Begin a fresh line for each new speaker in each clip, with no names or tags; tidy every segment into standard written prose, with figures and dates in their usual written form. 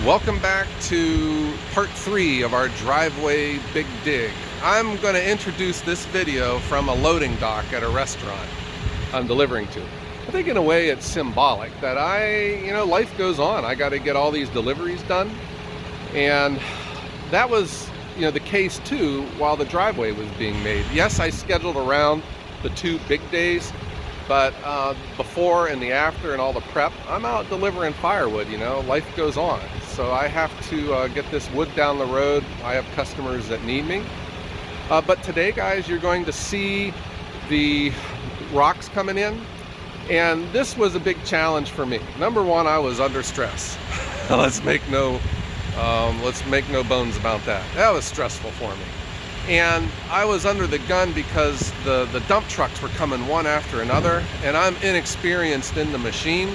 Welcome back to part 3 of our driveway big dig. I'm going to introduce this video from a loading dock at a restaurant I'm delivering to. I think in a way it's symbolic that life goes on. I got to get all these deliveries done, and that was the case too while the driveway was being made. Yes, I scheduled around the 2 big days, but before and the after and all the prep, I'm out delivering firewood. Life goes on. So I have to get this wood down the road. I have customers that need me. But today, guys, you're going to see the rocks coming in. And this was a big challenge for me. Number one, I was under stress. Let's make no bones about that. That was stressful for me. And I was under the gun because the dump trucks were coming one after another, and I'm inexperienced in the machine,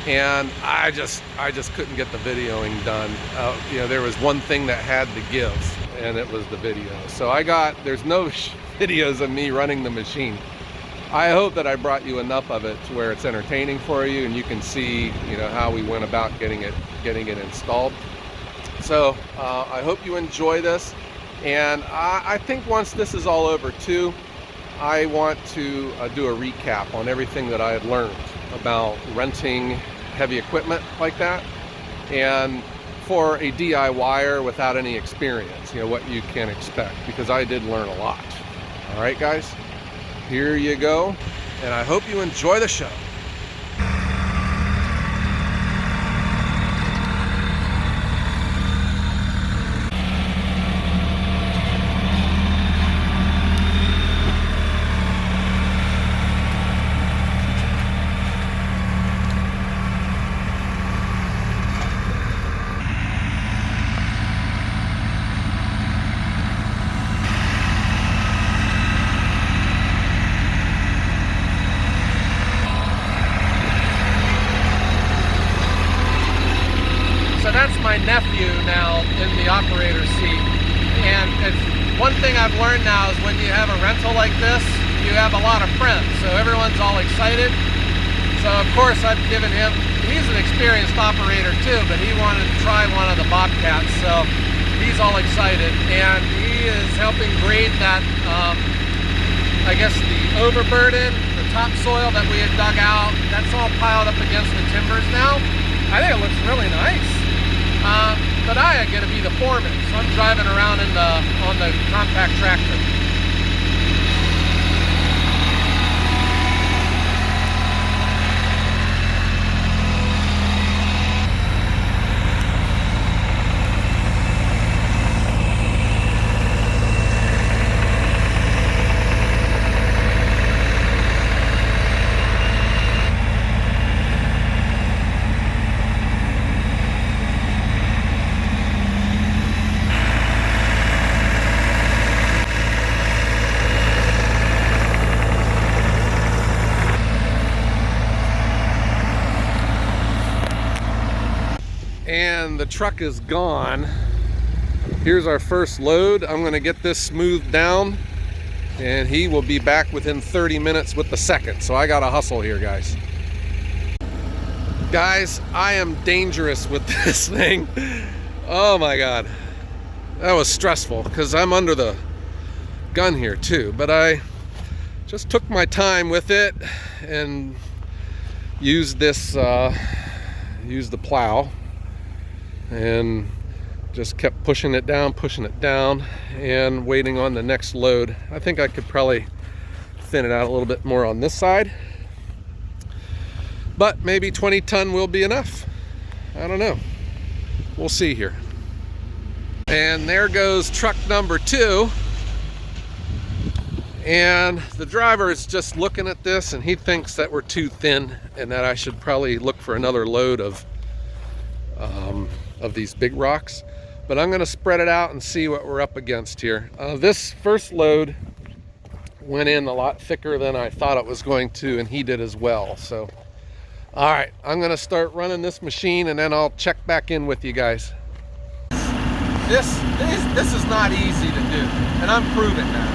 and I just couldn't get the videoing done. There was one thing that had to give, and it was the video. So there's no videos of me running the machine. I hope that I brought you enough of it to where it's entertaining for you, and you can see how we went about getting it installed. So I hope you enjoy this. And I think once this is all over too, I want to do a recap on everything that I had learned about renting heavy equipment like that, and for a DIYer without any experience, what you can expect, because I did learn a lot. All right, guys, here you go, and I hope you enjoy the show. That's my nephew now in the operator's seat, and it's one thing I've learned now is when you have a rental like this, you have a lot of friends, so everyone's all excited. So of course I've given him, he's an experienced operator too, but he wanted to try one of the Bobcats, so he's all excited, and he is helping grade that I guess the overburden, the topsoil that we had dug out. That's all piled up against the timbers now. I think it looks really nice. But I get to be the foreman, so I'm driving around on the compact tractor. And the truck is gone. Here's our first load. I'm gonna get this smoothed down, and he will be back within 30 minutes with the second. So I gotta hustle here, guys. Guys, I am dangerous with this thing. Oh my God. That was stressful because I'm under the gun here too, but I just took my time with it and used this, used the plow, and just kept pushing it down and waiting on the next load. I think I could probably thin it out a little bit more on this side, but maybe 20 ton will be enough. I don't know, we'll see here. And there goes truck number 2, and the driver is just looking at this, and he thinks that we're too thin and that I should probably look for another load of these big rocks, but I'm going to spread it out and see what we're up against here. This first load went in a lot thicker than I thought it was going to, and he did as well. So all right, I'm going to start running this machine, and then I'll check back in with you guys. This is not easy to do, and I'm proving that.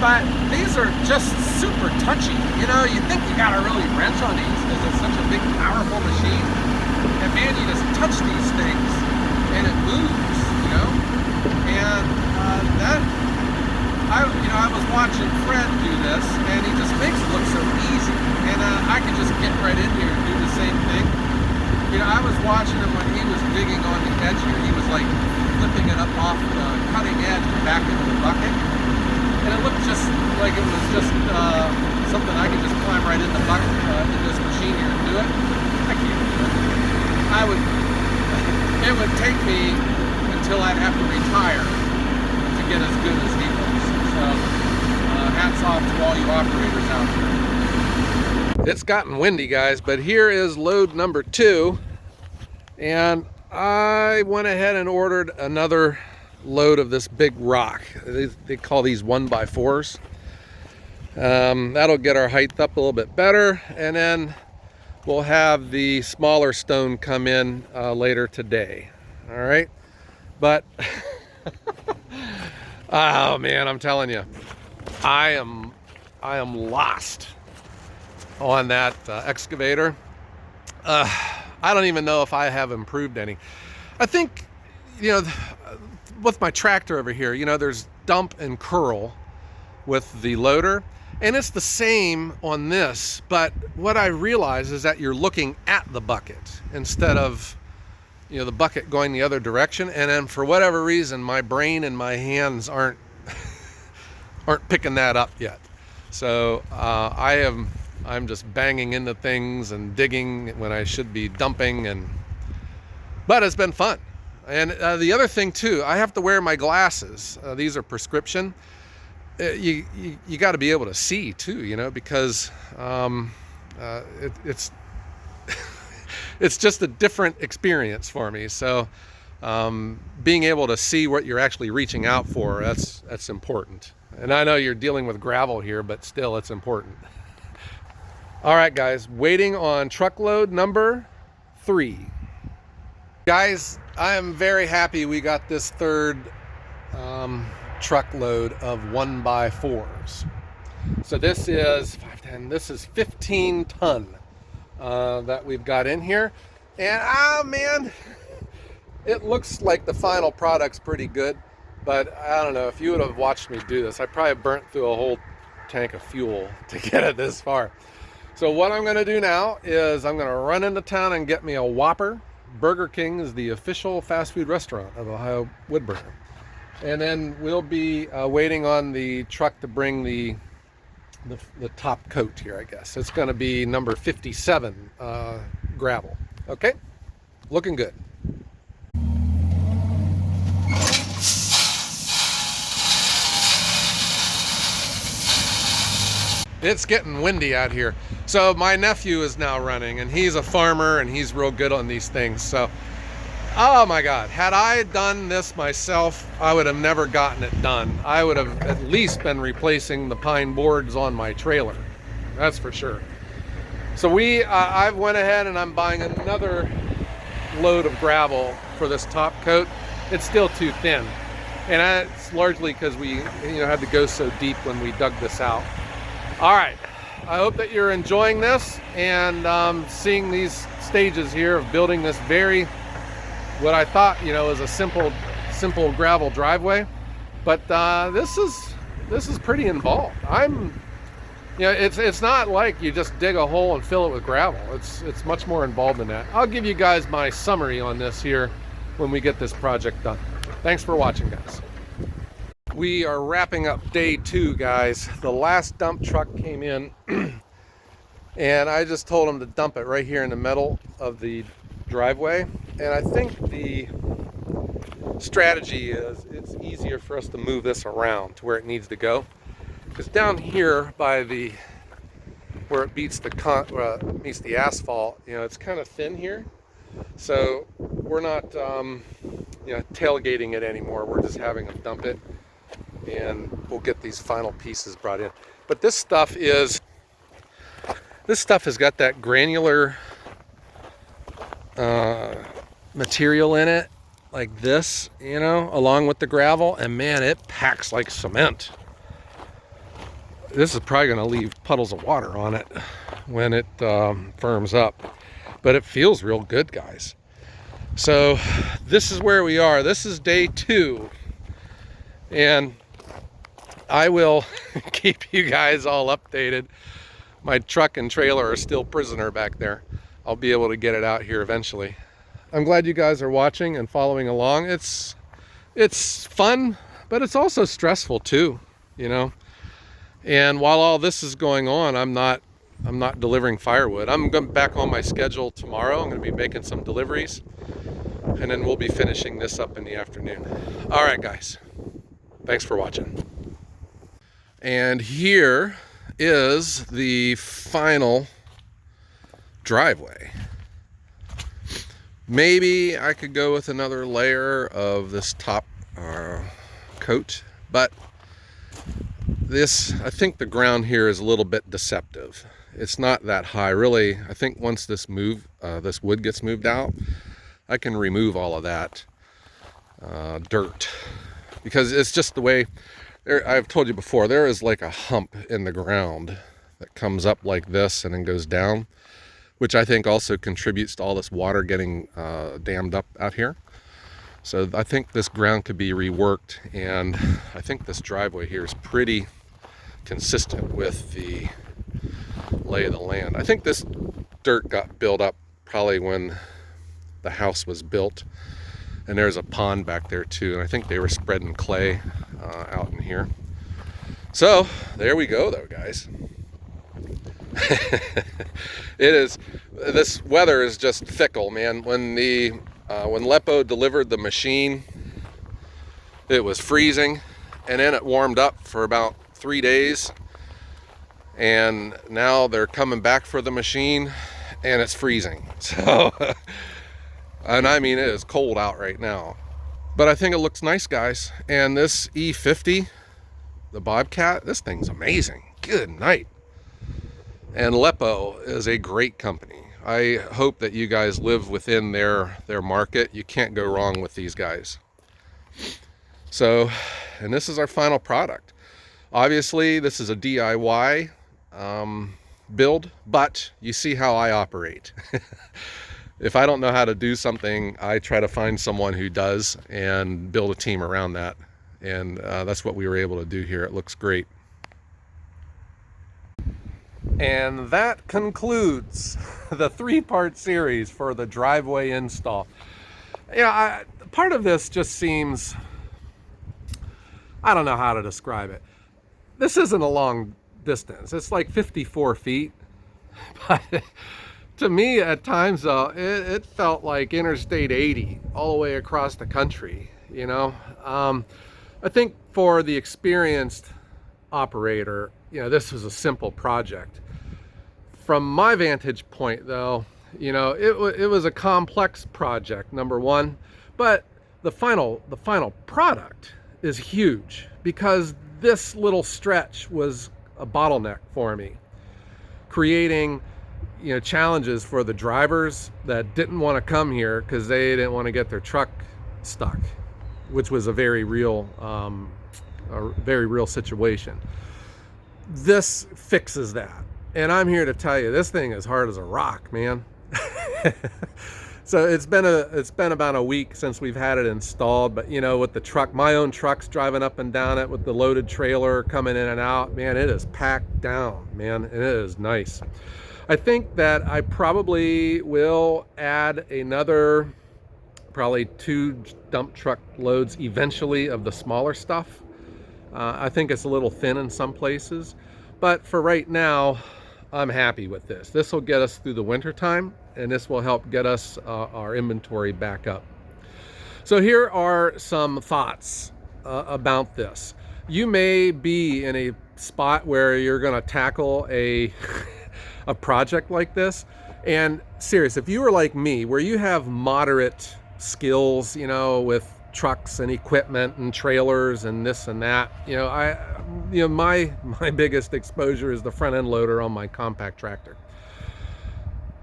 But these are just super touchy. You think you gotta really wrench on these because it's such a big, powerful machine. And man, you just touch these things, digging on the edge here, he was like flipping it up off the cutting edge and back into the bucket. And it looked just like it was just something I could just climb right in the bucket, in this machine here and do it. I can't do it. It would take me until I'd have to retire to get as good as he was. So hats off to all you operators out there. It's gotten windy, guys, but here is load number 2. And I went ahead and ordered another load of this big rock. They call these 1x4s. That'll get our height up a little bit better, and then we'll have the smaller stone come in later today. All right, but oh man, I'm telling you, I am lost on that excavator. I don't even know if I have improved any. I think, you know, with my tractor over here, you know, there's dump and curl with the loader, and it's the same on this, but what I realize is that you're looking at the bucket instead of, you know, the bucket going the other direction. And then for whatever reason, my brain and my hands aren't picking that up yet. So I'm just banging into things and digging when I should be dumping, but it's been fun. And the other thing too, I have to wear my glasses. These are prescription. You got to be able to see too, you know, because it's it's just a different experience for me. So being able to see what you're actually reaching out for, that's important. And I know you're dealing with gravel here, but still it's important. All right, guys, waiting on truckload number 3. Guys, I am very happy we got this third truckload of 1x4s. So this is 510. This is 15 ton that we've got in here, and man, it looks like the final product's pretty good. But I don't know, if you would have watched me do this, I probably burnt through a whole tank of fuel to get it this far. So what I'm going to do now is I'm going to run into town and get me a Whopper. Burger King is the official fast food restaurant of Ohio Woodburn. And then we'll be waiting on the truck to bring the top coat here, I guess. It's going to be number 57 gravel. Okay? Looking good. It's getting windy out here. So my nephew is now running, and he's a farmer and he's real good on these things. So, oh my God, had I done this myself, I would have never gotten it done. I would have at least been replacing the pine boards on my trailer. That's for sure. So I've went ahead and I'm buying another load of gravel for this top coat. It's still too thin. And that's largely because we had to go so deep when we dug this out. All right, I hope that you're enjoying this and seeing these stages here of building this what I thought, was a simple gravel driveway, but this is pretty involved. It's not like you just dig a hole and fill it with gravel. It's much more involved than that. I'll give you guys my summary on this here when we get this project done. Thanks for watching, guys. We are wrapping up day 2, guys. The last dump truck came in and I just told him to dump it right here in the middle of the driveway. And I think the strategy is it's easier for us to move this around to where it needs to go. Because down here by where it meets the asphalt, it's kind of thin here. So we're not tailgating it anymore. We're just having them dump it, and we'll get these final pieces brought in. But this stuff has got that granular material in it, like this, along with the gravel, and man, it packs like cement. This is probably going to leave puddles of water on it when it firms up, but it feels real good, guys. So this is where we are. This is day 2, and I will keep you guys all updated. My truck and trailer are still prisoner back there. I'll be able to get it out here eventually. I'm glad you guys are watching and following along. It's fun, but it's also stressful too, you know. And while all this is going on, I'm not delivering firewood. I'm going back on my schedule tomorrow. I'm going to be making some deliveries, and then we'll be finishing this up in the afternoon. All right, guys. Thanks for watching. And here is the final driveway. Maybe I could go with another layer of this top coat, but I think the ground here is a little bit deceptive. It's not that high, really. I think once this wood gets moved out, I can remove all of that dirt, because it's just the way. I've told you before, there is like a hump in the ground that comes up like this and then goes down, which I think also contributes to all this water getting dammed up out here. So I think this ground could be reworked, and I think this driveway here is pretty consistent with the lay of the land. I think this dirt got built up probably when the house was built, and there's a pond back there too, and I think they were spreading clay out in here. So there we go though, guys. This weather is just fickle, man. When Leppo delivered the machine, it was freezing, and then it warmed up for about 3 days, and now they're coming back for the machine and it's freezing. So and I mean, it is cold out right now, but I think it looks nice, guys. And this E50, the Bobcat, this thing's amazing. Good night. And Leppo is a great company. I hope that you guys live within their market. You can't go wrong with these guys. So, and this is our final product. Obviously, this is a DIY build, but you see how I operate. If I don't know how to do something, I try to find someone who does and build a team around that. And that's what we were able to do here. It looks great. And that concludes the 3-part series for the driveway install. Yeah, part of this just seems, I don't know how to describe it. This isn't a long distance. It's like 54 feet. But to me, at times, though, it felt like Interstate 80 all the way across the country, you know. I think for the experienced operator, you know, this was a simple project. From my vantage point, though, you know, it was a complex project, number one, but the final product is huge, because this little stretch was a bottleneck for me, creating, you know, challenges for the drivers that didn't want to come here because they didn't want to get their truck stuck, which was a very real situation. This fixes that, and I'm here to tell you, this thing is hard as a rock, man. So it's been about a week since we've had it installed, but you know, with the truck, my own trucks driving up and down it, with the loaded trailer coming in and out, man, it is packed down, man, and it is nice. I think that I probably will add another, probably 2 dump truck loads eventually of the smaller stuff. I think it's a little thin in some places, but for right now, I'm happy with this. This will get us through the winter time, and this will help get us our inventory back up. So here are some thoughts about this. You may be in a spot where you're going to tackle a project like this, and serious, if you were like me, where you have moderate skills, you know, with trucks and equipment and trailers and this and that, you know, my biggest exposure is the front end loader on my compact tractor.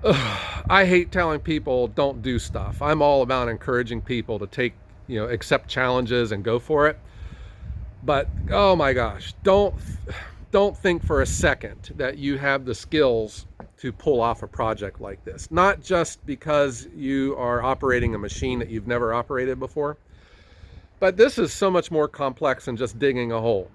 I hate telling people don't do stuff. I'm all about encouraging people to take, you know, accept challenges and go for it. But oh my gosh, don't think for a second that you have the skills to pull off a project like this. Not just because you are operating a machine that you've never operated before, but this is so much more complex than just digging a hole.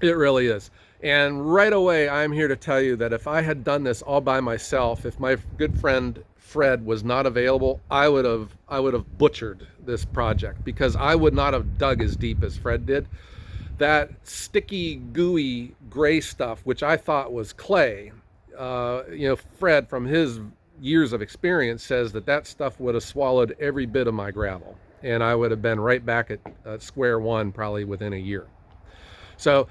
It really is. And right away, I'm here to tell you that if I had done this all by myself, if my good friend Fred was not available, I would have butchered this project, because I would not have dug as deep as Fred did. That sticky, gooey gray stuff, which I thought was clay, Fred, from his years of experience, says that stuff would have swallowed every bit of my gravel, and I would have been right back at square one probably within a year. So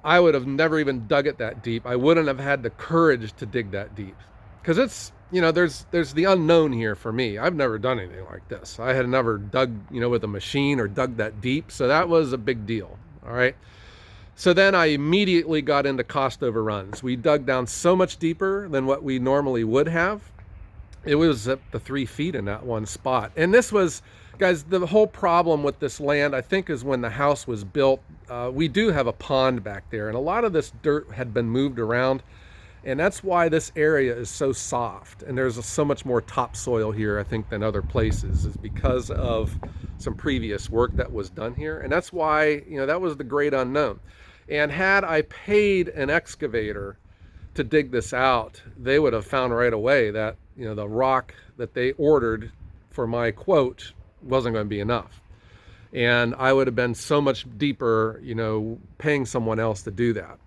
I would have never even dug it that deep. I wouldn't have had the courage to dig that deep, because it's, there's the unknown here for me. I've never done anything like this. I had never dug, with a machine or dug that deep. So that was a big deal. All right. So then I immediately got into cost overruns. We dug down so much deeper than what we normally would have. It was up to 3 feet in that one spot. And this was, guys, the whole problem with this land, I think, is when the house was built, we do have a pond back there, and a lot of this dirt had been moved around. And that's why this area is so soft, and there's so much more topsoil here, I think, than other places, is because of some previous work that was done here. And that's why, that was the great unknown. And had I paid an excavator to dig this out, they would have found right away that, the rock that they ordered for my quote wasn't going to be enough. And I would have been so much deeper, paying someone else to do that.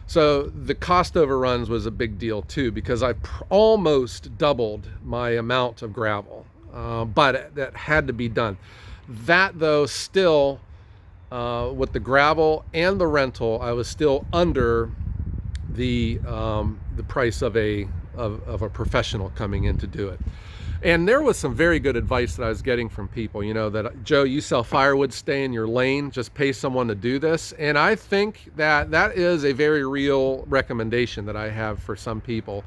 So the cost overruns was a big deal too, because I almost doubled my amount of gravel, but that had to be done. That, though, still, with the gravel and the rental, I was still under the price of a professional coming in to do it. And there was some very good advice that I was getting from people, that, Joe, you sell firewood, stay in your lane, just pay someone to do this. And I think that is a very real recommendation that I have for some people.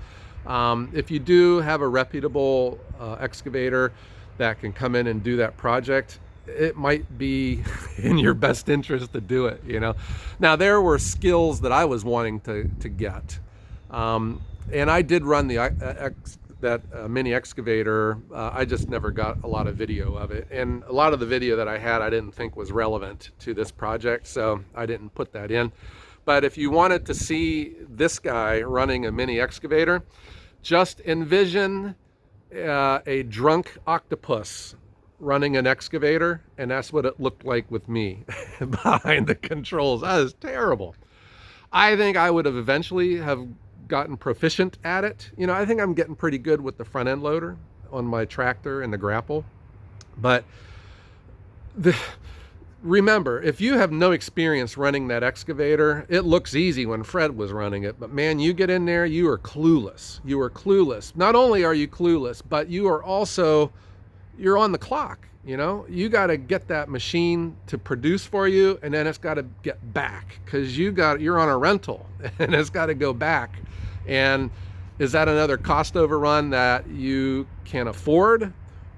If you do have a reputable excavator that can come in and do that project, it might be in your best interest to do it, Now, there were skills that I was wanting to get. And I did run that mini excavator. I just never got a lot of video of it, and a lot of the video that I had I didn't think was relevant to this project, so I didn't put that in. But if you wanted to see this guy running a mini excavator, just envision a drunk octopus running an excavator, and that's what it looked like with me behind the controls. That was terrible. I think I would have eventually have gotten proficient at it. I think I'm getting pretty good with the front end loader on my tractor and the grapple. But remember, if you have no experience running that excavator, it looks easy when Fred was running it, but man, you get in there, you are clueless. You are clueless. Not only are you clueless, but you are also, you're on the clock. You got to get that machine to produce for you, and then it's got to get back, because you're on a rental and it's got to go back. And is that another cost overrun that you can afford,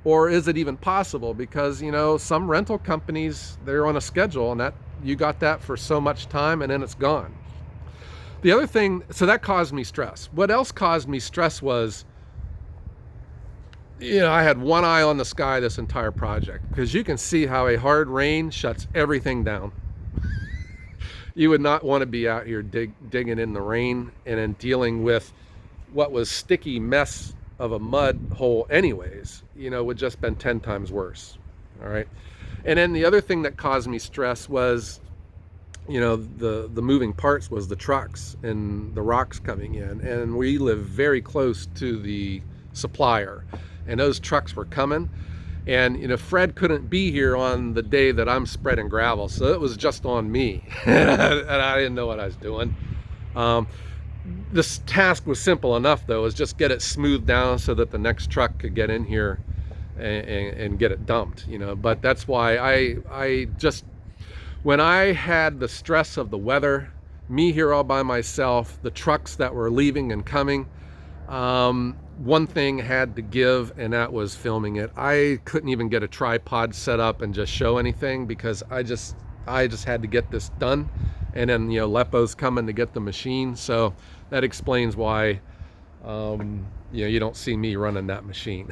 or is it even possible? Because some rental companies, they're on a schedule, and that you got that for so much time, and then it's gone. The other thing, so that caused me stress. What else caused me stress was, I had one eye on the sky this entire project, because you can see how a hard rain shuts everything down. You would not want to be out here digging in the rain and then dealing with what was sticky mess of a mud hole anyways, would just been 10 times worse. All right. And then the other thing that caused me stress was, the moving parts was the trucks and the rocks coming in. And we live very close to the supplier, and those trucks were coming. And Fred couldn't be here on the day that I'm spreading gravel, so it was just on me, and I didn't know what I was doing. This task was simple enough, though, is just get it smoothed down so that the next truck could get in here and get it dumped. But that's why I just, when I had the stress of the weather, me here all by myself, the trucks that were leaving and coming, one thing had to give, and that was filming it. I couldn't even get a tripod set up and just show anything, because I just had to get this done. And then Leppo's coming to get the machine, so that explains why you don't see me running that machine.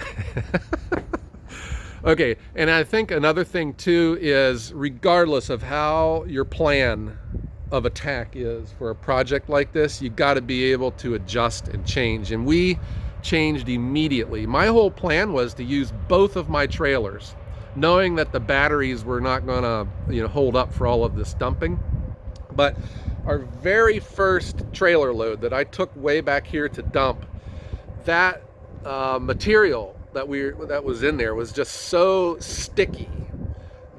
Okay, and I think another thing too is, regardless of how your plan of attack is for a project like this, you got to be able to adjust and change. And we changed immediately. My whole plan was to use both of my trailers, knowing that the batteries were not going to, hold up for all of this dumping. But our very first trailer load that I took way back here to dump, that material that was in there was just so sticky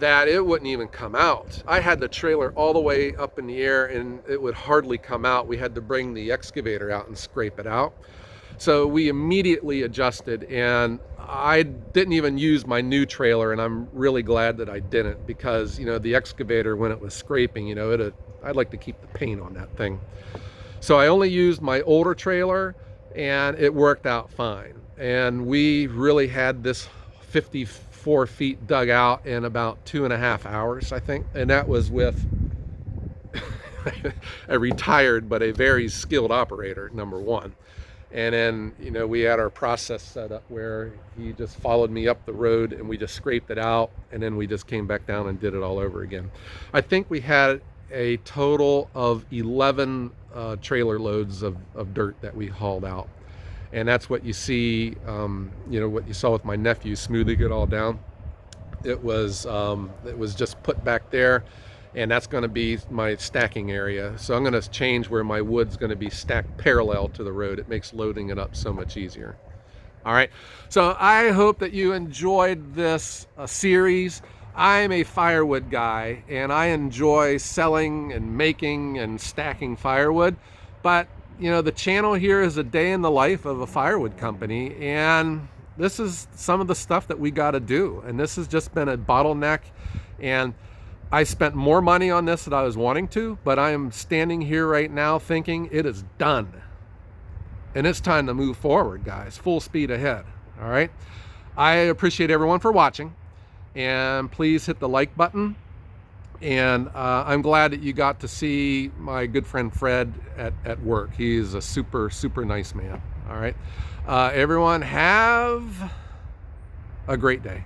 that it wouldn't even come out. I had the trailer all the way up in the air and it would hardly come out. We had to bring the excavator out and scrape it out. So we immediately adjusted, and I didn't even use my new trailer, and I'm really glad that I didn't, because the excavator, when it was scraping, I'd like to keep the paint on that thing. So I only used my older trailer, and it worked out fine. And we really had this 54 feet dug out in about 2.5 hours, I think. And that was with a retired but a very skilled operator, number one. And then, we had our process set up where he just followed me up the road and we just scraped it out, and then we just came back down and did it all over again. I think we had a total of 11 trailer loads of dirt that we hauled out. And that's what you see, what you saw with my nephew smoothing it all down. It was just put back there, and that's going to be my stacking area. So I'm going to change where my wood's going to be stacked parallel to the road. It makes loading it up so much easier. All right, so I hope that you enjoyed this series. I'm a firewood guy, and I enjoy selling and making and stacking firewood, but the channel here is a day in the life of a firewood company, and this is some of the stuff that we got to do. And this has just been a bottleneck, and I spent more money on this than I was wanting to, but I am standing here right now thinking it is done. And it's time to move forward, guys. Full speed ahead. All right. I appreciate everyone for watching, and please hit the like button. And I'm glad that you got to see my good friend Fred at work. He's a super, super nice man. All right. Everyone have a great day.